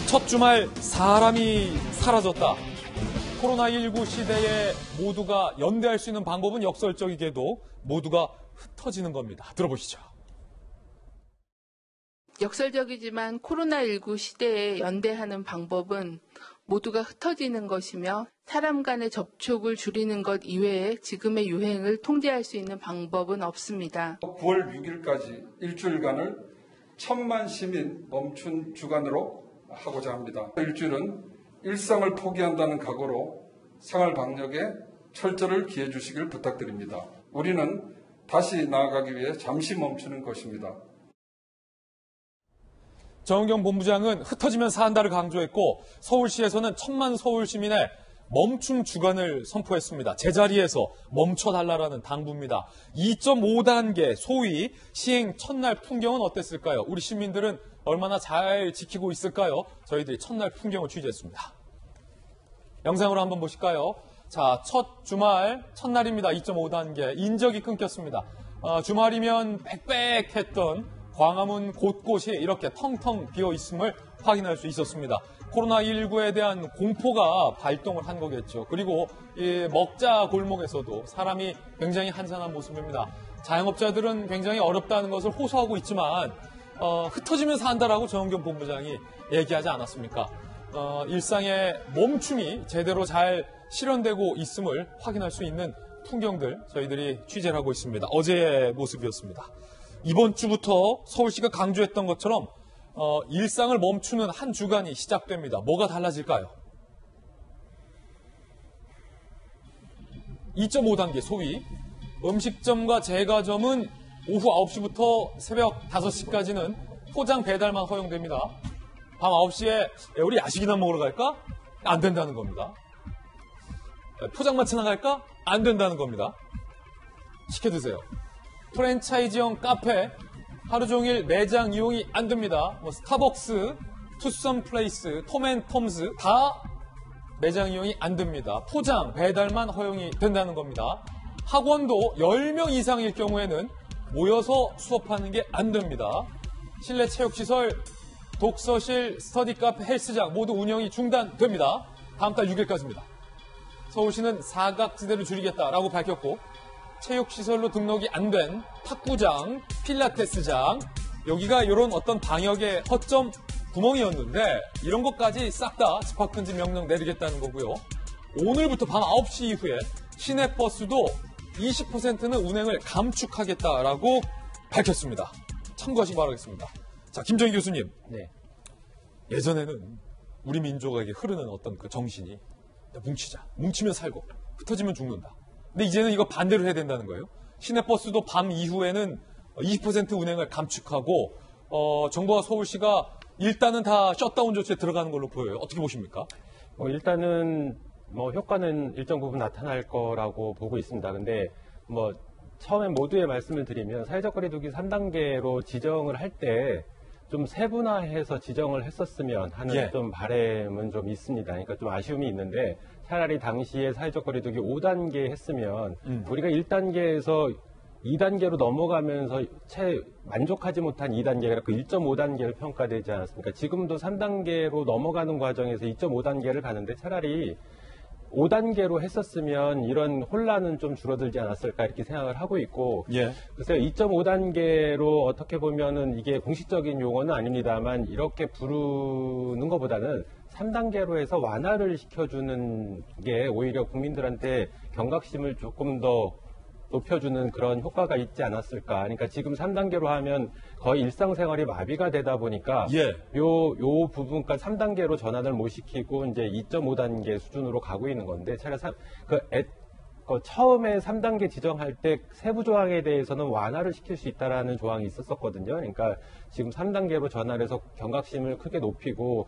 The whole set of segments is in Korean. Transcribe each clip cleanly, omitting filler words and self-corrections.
첫 주말 사람이 사라졌다. 코로나19 시대에 모두가 연대할 수 있는 방법은 역설적이게도 모두가 흩어지는 겁니다. 들어보시죠. 역설적이지만 코로나19 시대에 연대하는 방법은 모두가 흩어지는 것이며 사람 간의 접촉을 줄이는 것 이외에 지금의 유행을 통제할 수 있는 방법은 없습니다. 9월 6일까지 일주일간을 1,000만 시민 멈춘 주간으로 하고자 합니다. 일주일은 일상을 포기한다는 각오로 생활 방역에 철저를 기해 주시길 부탁드립니다. 우리는 다시 나아가기 위해 잠시 멈추는 것입니다. 정은경 본부장은 흩어지면 산다를 강조했고 서울시에서는 1,000만 서울 시민의 멈춤 주간을 선포했습니다. 제자리에서 멈춰달라라는 당부입니다. 2.5단계 소위 시행 첫날 풍경은 어땠을까요? 우리 시민들은 얼마나 잘 지키고 있을까요? 저희들이 첫날 풍경을 취재했습니다. 영상으로 한번 보실까요? 자, 첫 주말, 첫날입니다. 2.5단계. 인적이 끊겼습니다. 주말이면 빽빽했던 광화문 곳곳이 이렇게 텅텅 비어 있음을 확인할 수 있었습니다. 코로나19에 대한 공포가 발동을 한 거겠죠. 그리고 이 먹자 골목에서도 사람이 굉장히 한산한 모습입니다. 자영업자들은 굉장히 어렵다는 것을 호소하고 있지만 흩어지면서 한다라고 정은경 본부장이 얘기하지 않았습니까? 일상의 멈춤이 제대로 잘 실현되고 있음을 확인할 수 있는 풍경들 저희들이 취재를 하고 있습니다. 어제의 모습이었습니다. 이번 주부터 서울시가 강조했던 것처럼 일상을 멈추는 한 주간이 시작됩니다. 뭐가 달라질까요? 2.5단계 소위 음식점과 제과점은 오후 9시부터 새벽 5시까지는 포장 배달만 허용됩니다. 밤 9시에 우리 야식이나 먹으러 갈까? 안 된다는 겁니다. 포장마차나 갈까? 안 된다는 겁니다. 시켜 드세요. 프랜차이즈형 카페 하루 종일 매장 이용이 안 됩니다. 스타벅스, 투썸 플레이스, 톰앤톰스 다 매장 이용이 안 됩니다. 포장, 배달만 허용이 된다는 겁니다. 학원도 10명 이상일 경우에는 모여서 수업하는 게 안 됩니다. 실내 체육시설, 독서실, 스터디 카페, 헬스장 모두 운영이 중단됩니다. 다음 달 6일까지입니다. 서울시는 사각지대를 줄이겠다라고 밝혔고 체육시설로 등록이 안 된 탁구장, 필라테스장 여기가 이런 어떤 방역의 허점 구멍이었는데 이런 것까지 싹 다 집합금지 명령 내리겠다는 거고요. 오늘부터 밤 9시 이후에 시내버스도 20%는 운행을 감축하겠다라고 밝혔습니다. 참고하시기 바라겠습니다. 자, 김정희 교수님. 네. 예전에는 우리 민족에게 흐르는 어떤 그 정신이 뭉치자. 뭉치면 살고 흩어지면 죽는다. 근데 이제는 이거 반대로 해야 된다는 거예요. 시내버스도 밤 이후에는 20% 운행을 감축하고 정부와 서울시가 일단은 다 셧다운 조치에 들어가는 걸로 보여요. 어떻게 보십니까? 일단은 효과는 일정 부분 나타날 거라고 보고 있습니다. 근데 처음에 모두의 말씀을 드리면 사회적 거리두기 3단계로 지정을 할 때 좀 세분화해서 지정을 했었으면 하는 좀 바람은 좀 있습니다. 그러니까 좀 아쉬움이 있는데 차라리 당시에 사회적 거리두기 5단계 했으면 우리가 1단계에서 2단계로 넘어가면서 채 만족하지 못한 2단계가 그 1.5단계를 평가되지 않았습니까? 지금도 3단계로 넘어가는 과정에서 2.5단계를 가는데 차라리 5단계로 했었으면 이런 혼란은 좀 줄어들지 않았을까 이렇게 생각을 하고 있고 그래서 2.5단계로 어떻게 보면은 이게 공식적인 용어는 아닙니다만 이렇게 부르는 것보다는 3단계로 해서 완화를 시켜주는 게 오히려 국민들한테 경각심을 조금 더 높여주는 그런 효과가 있지 않았을까. 그러니까 지금 3단계로 하면 거의 일상생활이 마비가 되다 보니까 요 부분까지 3단계로 전환을 못 시키고 이제 2.5단계 수준으로 가고 있는 건데 차라리 처음에 3단계 지정할 때 세부 조항에 대해서는 완화를 시킬 수 있다라는 조항이 있었거든요. 그러니까 지금 3단계로 전환해서 경각심을 크게 높이고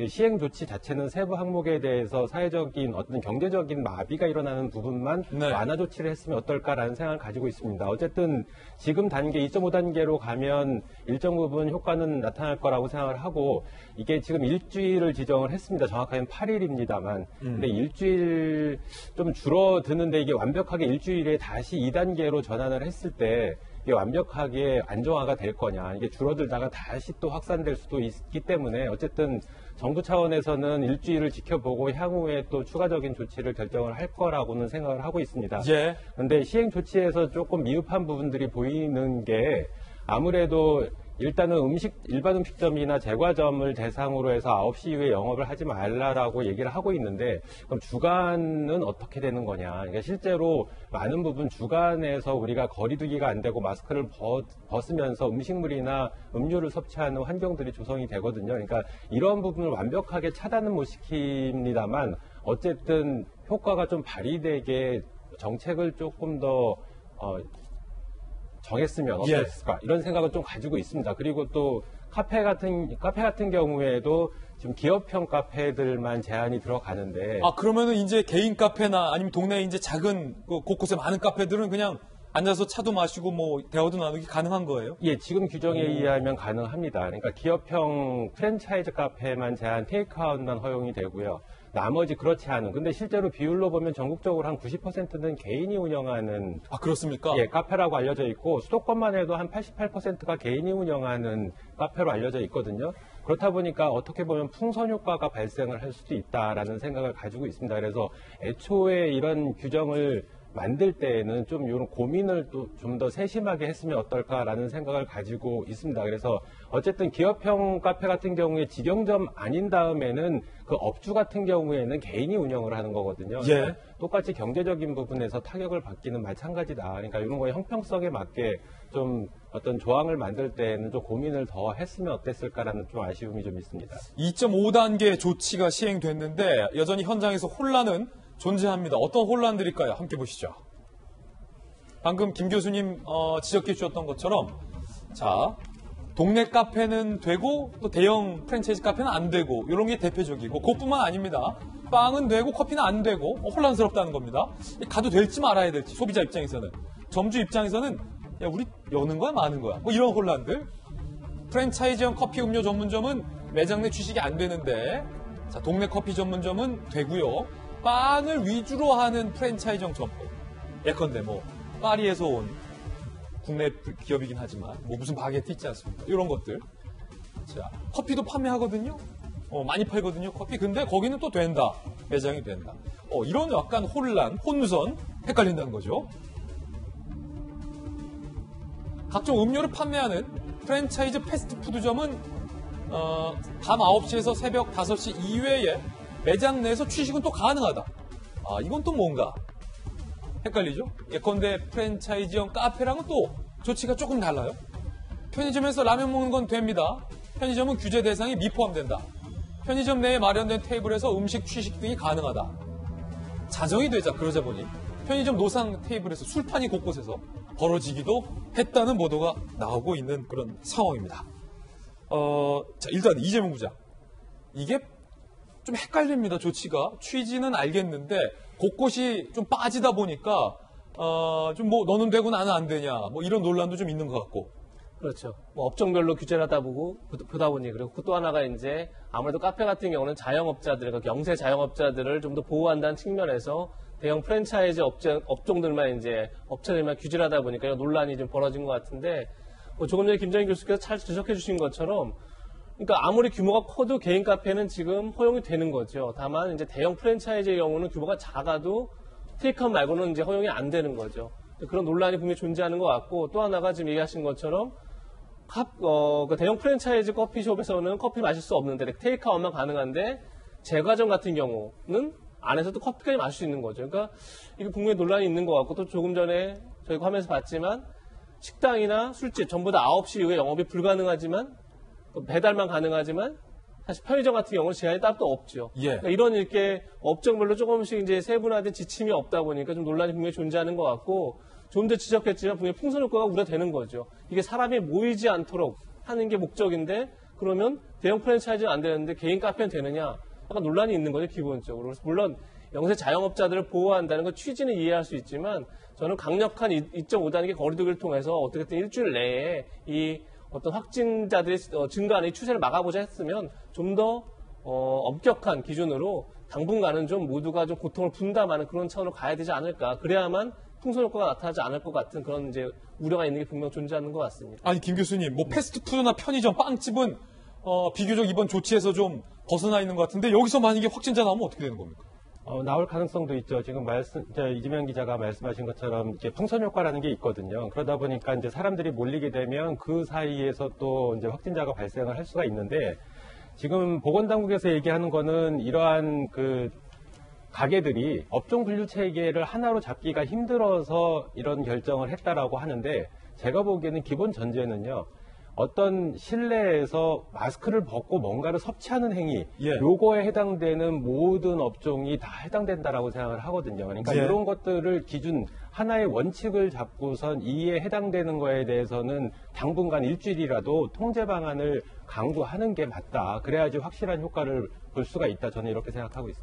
시행 조치 자체는 세부 항목에 대해서 사회적인 어떤 경제적인 마비가 일어나는 부분만 완화 조치를 했으면 어떨까라는 생각을 가지고 있습니다. 어쨌든 지금 단계 2.5단계로 가면 일정 부분 효과는 나타날 거라고 생각을 하고 이게 지금 일주일을 지정을 했습니다. 정확하게는 8일입니다만. 근데 일주일 좀 줄어드는데 이게 완벽하게 일주일에 다시 2단계로 전환을 했을 때 이게 완벽하게 안정화가 될 거냐, 이게 줄어들다가 다시 또 확산될 수도 있기 때문에 어쨌든 정부 차원에서는 일주일을 지켜보고 향후에 또 추가적인 조치를 결정을 할 거라고는 생각을 하고 있습니다. 예. 그런데 시행 조치에서 조금 미흡한 부분들이 보이는 게 아무래도 일단은 일반 음식점이나 제과점을 대상으로 해서 9시 이후에 영업을 하지 말라라고 얘기를 하고 있는데 그럼 주간은 어떻게 되는 거냐. 그러니까 실제로 많은 부분 주간에서 우리가 거리두기가 안 되고 마스크를 벗으면서 음식물이나 음료를 섭취하는 환경들이 조성이 되거든요. 그러니까 이런 부분을 완벽하게 차단은 못 시킵니다만 어쨌든 효과가 좀 발휘되게 정책을 조금 더 정했으면 어땠을까 이런 생각을 좀 가지고 있습니다. 그리고 또 카페 같은 경우에도 지금 기업형 카페들만 제한이 들어가는데 그러면은 이제 개인 카페나 아니면 동네에 이제 작은 곳곳에 많은 카페들은 그냥 앉아서 차도 마시고 뭐 대화도 나누기 가능한 거예요? 예, 지금 규정에 의하면 가능합니다. 그러니까 기업형 프랜차이즈 카페만 제한 테이크아웃만 허용이 되고요. 나머지 그렇지 않은, 근데 실제로 비율로 보면 전국적으로 한 90%는 개인이 운영하는 그렇습니까? 예, 카페라고 알려져 있고 수도권만 해도 한 88%가 개인이 운영하는 카페로 알려져 있거든요. 그렇다 보니까 어떻게 보면 풍선 효과가 발생을 할 수도 있다라는 생각을 가지고 있습니다. 그래서 애초에 이런 규정을 만들 때에는 좀 이런 고민을 또 좀 더 세심하게 했으면 어떨까라는 생각을 가지고 있습니다. 그래서 어쨌든 기업형 카페 같은 경우에 직영점 아닌 다음에는 그 업주 같은 경우에는 개인이 운영을 하는 거거든요. 예. 똑같이 경제적인 부분에서 타격을 받기는 마찬가지다. 그러니까 이런 거에 형평성에 맞게 좀 어떤 조항을 만들 때는 좀 고민을 더 했으면 어땠을까라는 좀 아쉬움이 좀 있습니다. 2.5단계 조치가 시행됐는데 여전히 현장에서 혼란은 존재합니다. 어떤 혼란들일까요? 함께 보시죠. 방금 김 교수님 지적해 주셨던 것처럼 자, 동네 카페는 되고 또 대형 프랜차이즈 카페는 안 되고 이런 게 대표적이고 그것뿐만 아닙니다. 빵은 되고 커피는 안 되고 혼란스럽다는 겁니다. 가도 될지 말아야 될지 소비자 입장에서는 점주 입장에서는 야 우리 여는 거야 마는 거야 뭐 이런 혼란들. 프랜차이즈형 커피 음료 전문점은 매장 내 취식이 안 되는데 자 동네 커피 전문점은 되고요. 빵을 위주로 하는 프랜차이즈형 점포. 예컨대 뭐 파리에서 온 국내 기업이긴 하지만 뭐 무슨 바게트 있지 않습니까? 이런 것들. 자 커피도 판매하거든요. 많이 팔거든요. 커피. 근데 거기는 또 된다. 매장이 된다. 이런 약간 혼란, 혼선 헷갈린다는 거죠. 각종 음료를 판매하는 프랜차이즈 패스트푸드점은 밤 9시에서 새벽 5시 이외에 매장 내에서 취식은 또 가능하다. 이건 또 뭔가 헷갈리죠? 예컨대 프랜차이즈형 카페랑은 또 조치가 조금 달라요. 편의점에서 라면 먹는 건 됩니다. 편의점은 규제 대상이 미포함된다. 편의점 내에 마련된 테이블에서 음식 취식 등이 가능하다. 자정이 되자 그러자 보니 편의점 노상 테이블에서 술판이 곳곳에서 벌어지기도 했다는 보도가 나오고 있는 그런 상황입니다. 자, 일단 이재명 부장. 이게 좀 헷갈립니다, 조치가. 취지는 알겠는데, 곳곳이 좀 빠지다 보니까, 좀 뭐, 너는 되고 나는 안 되냐, 뭐 이런 논란도 좀 있는 것 같고. 그렇죠. 뭐 업종별로 규제를 보다 보니, 그리고 또 하나가 이제 아무래도 카페 같은 경우는 자영업자들, 그러니까 영세 자영업자들을 좀 더 보호한다는 측면에서 대형 프랜차이즈 업종들만 이제 업체들만 규제를 하다 보니까 논란이 좀 벌어진 것 같은데, 뭐 조금 전에 김정인 교수께서 잘 지적해 주신 것처럼 그러니까 아무리 규모가 커도 개인 카페는 지금 허용이 되는 거죠. 다만 이제 대형 프랜차이즈의 경우는 규모가 작아도 테이크아웃 말고는 이제 허용이 안 되는 거죠. 그런 논란이 분명히 존재하는 것 같고 또 하나가 지금 얘기하신 것처럼 그 대형 프랜차이즈 커피숍에서는 커피 마실 수 없는데 테이크아웃만 가능한데 제과점 같은 경우는 안에서도 커피까지 마실 수 있는 거죠. 그러니까 이게 분명히 논란이 있는 것 같고 또 조금 전에 저희가 화면에서 봤지만 식당이나 술집 전부 다 9시 이후에 영업이 불가능하지만 배달만 가능하지만 사실 편의점 같은 경우는 제한이 따로 없죠. 예. 그러니까 이런 이렇게 업종별로 조금씩 이제 세분화된 지침이 없다 보니까 좀 논란이 분명히 존재하는 것 같고 좀 더 지적했지만 분명히 풍선 효과가 우려되는 거죠. 이게 사람이 모이지 않도록 하는 게 목적인데 그러면 대형 프랜차이즈는 안 되는데 개인 카페는 되느냐? 약간 논란이 있는 거죠, 기본적으로. 그래서 물론 영세 자영업자들을 보호한다는 건 취지는 이해할 수 있지만 저는 강력한 2.5단계 거리두기를 통해서 어떻게든 일주일 내에 이 어떤 확진자들의 증가하는 이 추세를 막아보자 했으면 좀 더 엄격한 기준으로 당분간은 좀 모두가 좀 고통을 분담하는 그런 차원으로 가야 되지 않을까. 그래야만 풍선 효과가 나타나지 않을 것 같은 그런 이제 우려가 있는 게 분명 존재하는 것 같습니다. 아니, 김 교수님, 뭐 패스트푸드나 편의점, 빵집은 비교적 이번 조치에서 좀 벗어나 있는 것 같은데 여기서 만약에 확진자 나오면 어떻게 되는 겁니까? 나올 가능성도 있죠. 지금 이지명 기자가 말씀하신 것처럼 이제 풍선 효과라는 게 있거든요. 그러다 보니까 이제 사람들이 몰리게 되면 그 사이에서 또 이제 확진자가 발생을 할 수가 있는데 지금 보건당국에서 얘기하는 거는 이러한 그 가게들이 업종 분류 체계를 하나로 잡기가 힘들어서 이런 결정을 했다라고 하는데 제가 보기에는 기본 전제는요. 어떤 실내에서 마스크를 벗고 뭔가를 섭취하는 행위, 예. 요거에 해당되는 모든 업종이 다 해당된다라고 생각을 하거든요. 그러니까 예. 이런 것들을 기준 하나의 원칙을 잡고선 이에 해당되는 거에 대해서는 당분간 일주일이라도 통제 방안을 강구하는 게 맞다. 그래야지 확실한 효과를 볼 수가 있다. 저는 이렇게 생각하고 있습니다.